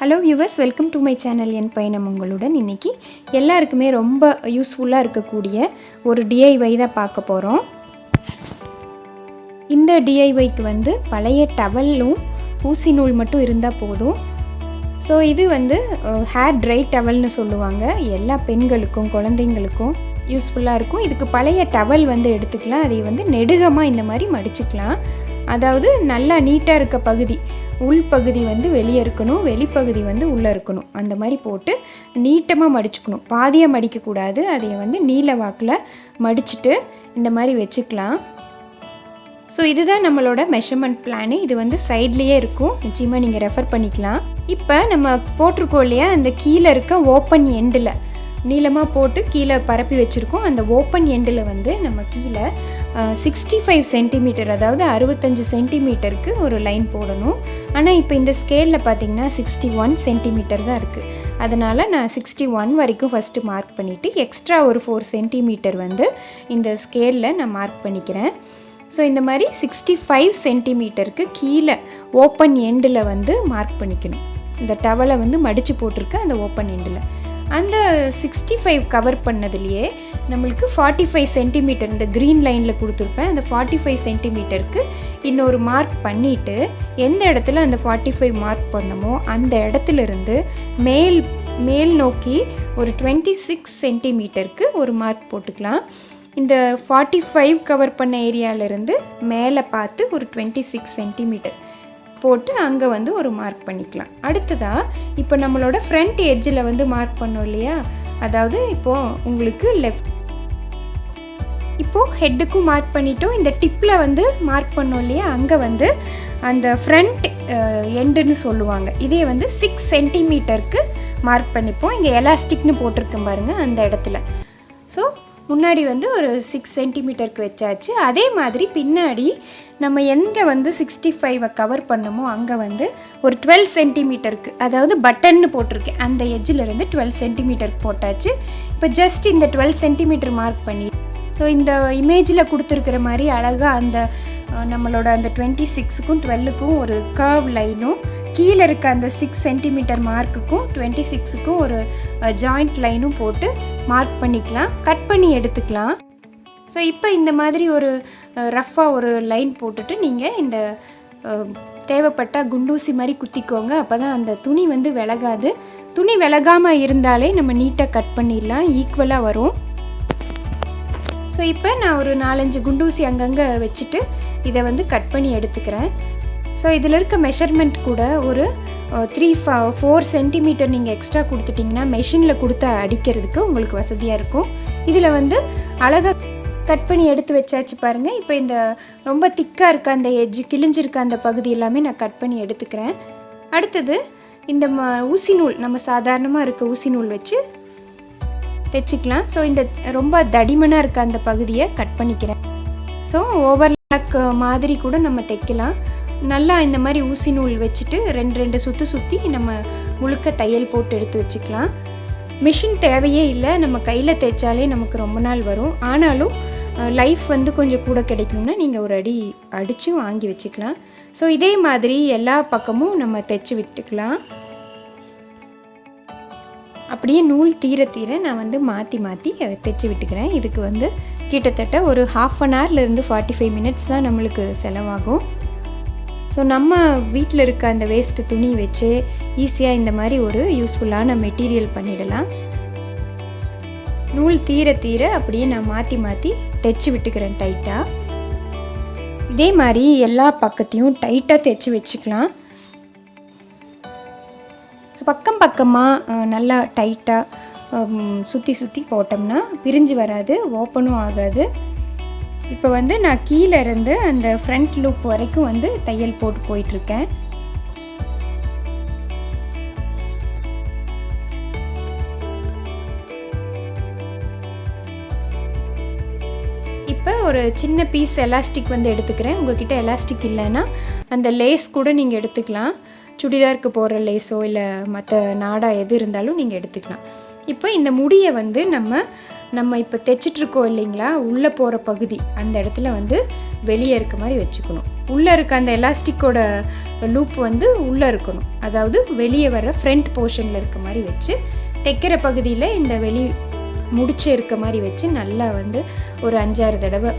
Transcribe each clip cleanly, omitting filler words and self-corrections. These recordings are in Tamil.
Hello viewers, welcome to my channel. என் பயணம் உங்களுடன். இன்றைக்கி எல்லாருக்குமே ரொம்ப யூஸ்ஃபுல்லாக இருக்கக்கூடிய ஒரு டிஐஒய் தான் பார்க்க போகிறோம். இந்த டிஐஒய்க்கு பழைய டவலும் ஊசி நூல் மட்டும் இருந்தால் போதும். ஸோ இது ஹேர் ட்ரை டவல்னு சொல்லுவாங்க. எல்லா பெண்களுக்கும் குழந்தைங்களுக்கும் யூஸ்ஃபுல்லாக இருக்கும். இதுக்கு பழைய டவல் எடுத்துக்கலாம். அதை நெடுகமாக இந்த மாதிரி மடிச்சுக்கலாம். அதாவது நல்லா நீட்டாக இருக்க பகுதி உள்பகுதி வெளியே இருக்கணும், வெளிப்பகுதி உள்ளே இருக்கணும். அந்த மாதிரி போட்டு நீட்டமாக மடிச்சுக்கணும். பாதியாக மடிக்கக்கூடாது. அதை நீல வாக்கில் மடிச்சுட்டு இந்த மாதிரி வச்சுக்கலாம். ஸோ இதுதான் நம்மளோட மெஷர்மெண்ட் பிளானு. இது சைட்லேயே இருக்கும். நிச்சயமாக நீங்கள் ரெஃபர் பண்ணிக்கலாம். இப்போ நம்ம போட்டிருக்கோம் இல்லையா, அந்த கீழே இருக்க ஓப்பன் எண்டில் நீளமாக போட்டு கீழே பரப்பி வச்சுருக்கோம். அந்த ஓப்பன் எண்டில் நம்ம கீழே 65 சென்டிமீட்டர், அதாவது 65 சென்டிமீட்டருக்கு ஒரு லைன் போடணும். ஆனால் இப்போ இந்த ஸ்கேலில் பார்த்திங்கன்னா 61 சென்டிமீட்டர் தான் இருக்குது. அதனால் நான் 61 வரைக்கும் ஃபஸ்ட்டு மார்க் பண்ணிவிட்டு எக்ஸ்ட்ரா ஒரு 4 சென்டிமீட்டர் இந்த ஸ்கேலில் நான் மார்க் பண்ணிக்கிறேன். ஸோ இந்த மாதிரி 65 சென்டிமீட்டருக்கு கீழே ஓப்பன் எண்டில் மார்க் பண்ணிக்கணும். இந்த டவலை மடித்து போட்டிருக்க அந்த ஓப்பன் எண்டில் அந்த 65 கவர் பண்ணதுலேயே நம்மளுக்கு 45 சென்டிமீட்டர் இந்த க்ரீன் லைனில் கொடுத்துருப்பேன். அந்த 45 சென்டிமீட்டருக்கு இன்னொரு மார்க் பண்ணிவிட்டு எந்த இடத்துல அந்த 45 மார்க் பண்ணமோ அந்த இடத்துலேருந்து மேல் நோக்கி ஒரு 26 சென்டிமீட்டருக்கு ஒரு மார்க் போட்டுக்கலாம். இந்த 45 கவர் பண்ண ஏரியாவிலேருந்து மேலே பார்த்து ஒரு 26 சென்டிமீட்டர் போட்டு அங்கே ஒரு மார்க் பண்ணிக்கலாம். அடுத்ததாக இப்போ நம்மளோட ஃப்ரண்ட் எட்ஜில் மார்க் பண்ணோம் இல்லையா, அதாவது இப்போது உங்களுக்கு இப்போது ஹெட்டுக்கும் மார்க் பண்ணிட்டோம். இந்த டிப்பில் மார்க் பண்ணோம் இல்லையா, அங்கே அந்த ஃப்ரண்ட் எண்டுன்னு சொல்லுவாங்க. இதே 6 சென்டிமீட்டருக்கு மார்க் பண்ணிப்போம். இங்கே எலாஸ்டிக்னு போட்டிருக்கேன் பாருங்கள், அந்த இடத்துல. ஸோ முன்னாடி ஒரு 6 சென்டிமீட்டருக்கு வச்சாச்சு. அதே மாதிரி பின்னாடி நம்ம எங்கே 65 கவர் பண்ணமோ அங்கே ஒரு 12 சென்டிமீட்டருக்கு, அதாவது பட்டன்னு போட்டிருக்கேன், அந்த எட்ஜிலிருந்து 12 சென்டிமீட்டருக்கு போட்டாச்சு. இப்போ ஜஸ்ட் இந்த 12 சென்டிமீட்டர் மார்க் பண்ணி, ஸோ இந்த இமேஜில் கொடுத்துருக்கிற மாதிரி அழகாக அந்த நம்மளோட அந்த 26க்கும் 12க்கும் ஒரு கர்வ் லைனும், கீழே இருக்க அந்த 6 சென்டிமீட்டர் மார்க்குக்கும் 26க்கும் ஒரு ஜாயிண்ட் லைனும் போட்டு மார்க் பண்ணிக்கலாம். கட் பண்ணி எடுத்துக்கலாம். ஸோ இப்போ இந்த மாதிரி ஒரு ரஃப்பாக ஒரு லைன் போட்டுட்டு நீங்கள் இந்த தேவைப்பட்டால் குண்டூசி மாதிரி குத்திக்கோங்க. அப்போ தான் அந்த துணி விலகாது. துணி விலகாமல் இருந்தாலே நம்ம நீட்டாக கட் பண்ணிடலாம், ஈக்குவலாக வரும். ஸோ இப்போ நான் ஒரு 4-5 குண்டூசி அங்கங்கே வச்சுட்டு இதை கட் பண்ணி எடுத்துக்கிறேன். ஸோ இதில் இருக்க மெஷர்மெண்ட் கூட ஒரு 3-4 சென்டிமீட்டர் நீங்கள் எக்ஸ்ட்ரா கொடுத்துட்டிங்கன்னா மெஷினில் கொடுத்து அடிக்கிறதுக்கு உங்களுக்கு வசதியாக இருக்கும். இதில் அழகாக கட் பண்ணி எடுத்து வச்சாச்சு பாருங்கள். இப்போ இந்த ரொம்ப திக்காக இருக்க அந்த எட்ஜ் கிழிஞ்சிருக்க அந்த பகுதி எல்லாமே நான் கட் பண்ணி எடுத்துக்கிறேன். அடுத்தது இந்த ஊசி நூல், நம்ம சாதாரணமாக இருக்க ஊசி நூல் வச்சு தைச்சிக்கலாம். ஸோ இந்த ரொம்ப தடிமனாக இருக்க அந்த பகுதியை கட் பண்ணிக்கிறேன். ஸோ ஓவர்லாக் மாதிரி கூட நம்ம தைக்கலாம். நல்லா இந்த மாதிரி ஊசி நூல் வச்சுட்டு 2 சுற்றி நம்ம முழுக்க தையல் போட்டு எடுத்து வச்சுக்கலாம். மிஷின் தேவையே இல்லை, நம்ம கையில் தைச்சாலே நமக்கு ரொம்ப நாள் வரும். ஆனாலும் லைஃப் கொஞ்சம் கூட கிடைக்கணும்னா நீங்கள் ஒரு அடி அடித்து வாங்கி வச்சுக்கலாம். ஸோ இதே மாதிரி எல்லா பக்கமும் நம்ம தைச்சி விட்டுக்கலாம். அப்படியே நூல் தீர நான் மாற்றி தைச்சி விட்டுக்கிறேன். இதுக்கு கிட்டத்தட்ட ஒரு 1/2 ஹவர்லேருந்து 45 மினிட்ஸ் தான் நம்மளுக்கு செலவாகும். ஸோ நம்ம வீட்டில் இருக்க அந்த வேஸ்ட்டு துணி வச்சு ஈஸியாக இந்த மாதிரி ஒரு யூஸ்ஃபுல்லான மெட்டீரியல் பண்ணிடலாம். நூல் தீர அப்படியே நான் மாற்றி தைச்சி விட்டுக்கிறேன் டைட்டாக. இதே மாதிரி எல்லா பக்கத்தையும் டைட்டாக தைச்சி வச்சுக்கலாம். ஸோ பக்கமாக நல்லா டைட்டாக சுற்றி போட்டோம்னா பிரிஞ்சு வராது, ஓப்பனும் ஆகாது. இப்போ நான் கீழே இருந்து அந்த ஃப்ரண்ட் லூப் வரைக்கும் தையல் போட்டு போயிட்டுருக்கேன். இப்போ ஒரு சின்ன பீஸ் எலாஸ்டிக் எடுத்துக்கிறேன். உங்கள்கிட்ட எலாஸ்டிக் இல்லைன்னா அந்த லேஸ் கூட நீங்கள் எடுத்துக்கலாம். சுடிதாருக்கு போடுற லேஸோ இல்லை மற்ற நாடா எது இருந்தாலும் நீங்கள் எடுத்துக்கலாம். இப்போ இந்த முடியை நம்ம இப்போ தைச்சிட்ருக்கோம் இல்லைங்களா, உள்ளே போகிற பகுதி அந்த இடத்துல வெளியே இருக்க மாதிரி வச்சுக்கணும். உள்ளே இருக்க அந்த எலாஸ்டிக்கோட லூப் வந்து உள்ளே இருக்கணும், அதாவது வெளியே வர ஃப்ரண்ட் போர்ஷனில் இருக்க மாதிரி வச்சு தைக்கிற பகுதியில் இந்த வெளி முடிச்சு இருக்க மாதிரி வச்சு நல்லா வந்து ஒரு 5-6 தடவை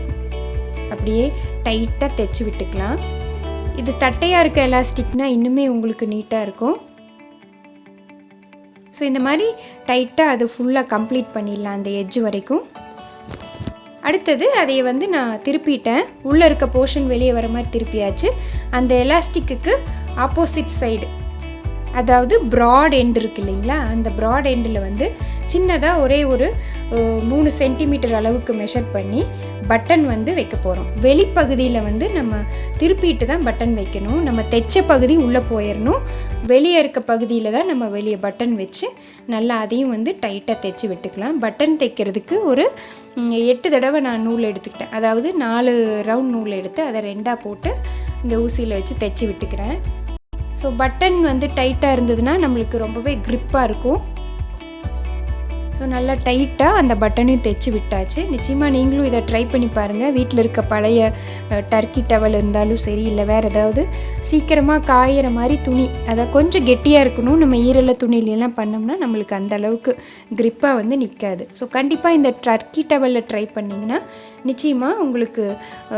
அப்படியே டைட்டாக தைச்சி விட்டுக்கலாம். இது தட்டையாக இருக்க எலாஸ்டிக்னால் இன்னுமே உங்களுக்கு நீட்டாக இருக்கும். ஸோ இந்த மாதிரி டைட்டாக அது ஃபுல்லாக கம்ப்ளீட் பண்ணிடலாம் அந்த எட்ஜ் வரைக்கும். அடுத்தது அதை வந்து நான் திருப்பிட்டேன், உள்ளே இருக்க போர்ஷன் வெளியே வர மாதிரி திருப்பியாச்சு. அந்த எலாஸ்டிக்கு ஆப்போசிட் சைடு, அதாவது ப்ராட் எண்ட் இருக்குது இல்லைங்களா, அந்த ப்ராட் எண்டில் வந்து சின்னதாக ஒரே ஒரு 3 சென்டிமீட்டர் அளவுக்கு மெஷர் பண்ணி பட்டன் வந்து வைக்க போகிறோம். வெளிப்பகுதியில் வந்து நம்ம திருப்பிட்டு தான் பட்டன் வைக்கணும். நம்ம தைச்ச பகுதி உள்ளே போயிடணும். வெளியே இருக்க பகுதியில் தான் நம்ம வெளியே பட்டன் வச்சு நல்லா அதையும் வந்து டைட்டாக தைச்சி விட்டுக்கலாம். பட்டன் தைக்கிறதுக்கு ஒரு 8 தடவை நான் நூல் எடுத்துக்கிட்டேன், அதாவது 4 ரவுண்ட் நூல் எடுத்து அதை 2ஆக போட்டு இந்த ஊசியில் வச்சு தைச்சி விட்டுக்கிறேன். ஸோ பட்டன் வந்து டைட்டாக இருந்ததுன்னா நம்மளுக்கு ரொம்பவே க்ரிப்பாக இருக்கும். ஸோ நல்லா டைட்டாக அந்த பட்டனையும் தைச்சி விட்டாச்சு. நிச்சயமாக நீங்களும் இதை ட்ரை பண்ணி பாருங்கள். வீட்டில் இருக்க பழைய டர்க்கி டவல் இருந்தாலும் சரி, இல்லை வேறு ஏதாவது சீக்கிரமாக காயிற மாதிரி துணி, அதை கொஞ்சம் கெட்டியாக இருக்கணும். நம்ம ஈரல துணியிலலாம் பண்ணோம்னா நம்மளுக்கு அந்த அளவுக்கு க்ரிப்பாக வந்து நிற்காது. ஸோ கண்டிப்பாக இந்த டர்க்கி டவலில் ட்ரை பண்ணிங்கன்னா நிச்சயமாக உங்களுக்கு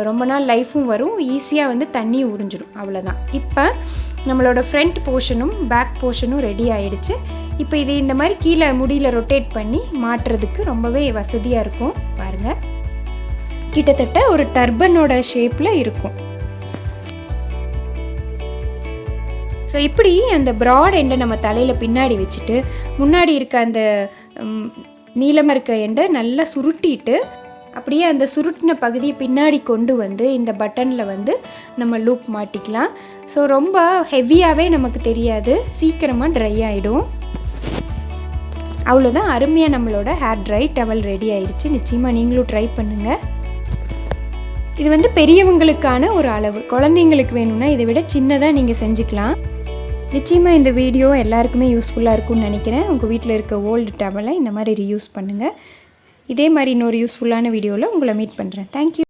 ரொம்ப நாள் லைஃப்பும் வரும், ஈஸியாக வந்து தண்ணியும் உறிஞ்சிடும். அவ்வளோதான். இப்போ நம்மளோட ஃப்ரண்ட் போர்ஷனும் பேக் போர்ஷனும் ரெடி ஆகிடுச்சு. இப்போ இது இந்த மாதிரி கீழே முடியில் ரொட்டேட் பண்ணி மாட்டுறதுக்கு ரொம்பவே வசதியாக இருக்கும். பாருங்கள், கிட்டத்தட்ட ஒரு டர்பனோட ஷேப்பில் இருக்கும். ஸோ இப்படி அந்த ப்ராட் எண்டை நம்ம தலையில் பின்னாடி வச்சுட்டு முன்னாடி இருக்க அந்த நீளமாக இருக்க எண்டை நல்லா சுருட்டிட்டு அப்படியே அந்த சுருட்டின பகுதியை பின்னாடி கொண்டு வந்து இந்த பட்டனில் வந்து நம்ம லூப் மாட்டிக்கலாம். ஸோ ரொம்ப ஹெவியாகவே நமக்கு தெரியாது, சீக்கிரமாக ட்ரை ஆகிடும். அவ்வளோதான், அருமையாக நம்மளோட ஹேர் ட்ரை டவல் ரெடி ஆயிடுச்சு. நிச்சயமாக நீங்களும் ட்ரை பண்ணுங்கள். இது வந்து பெரியவங்களுக்கான ஒரு அளவு, குழந்தைங்களுக்கு வேணும்னா இதை விட சின்னதாக நீங்கள் செஞ்சுக்கலாம். நிச்சயமாக இந்த வீடியோ எல்லாருக்குமே யூஸ்ஃபுல்லாக இருக்கும்னு நினைக்கிறேன். உங்கள் வீட்டில் இருக்க ஓல்டு டவலை இந்த மாதிரி ரீயூஸ் பண்ணுங்கள். இதே மாதிரி இன்னொரு யூஸ்ஃபுல்லான வீடியோவில் உங்களை மீட் பண்ணுறேன். தேங்க்யூ.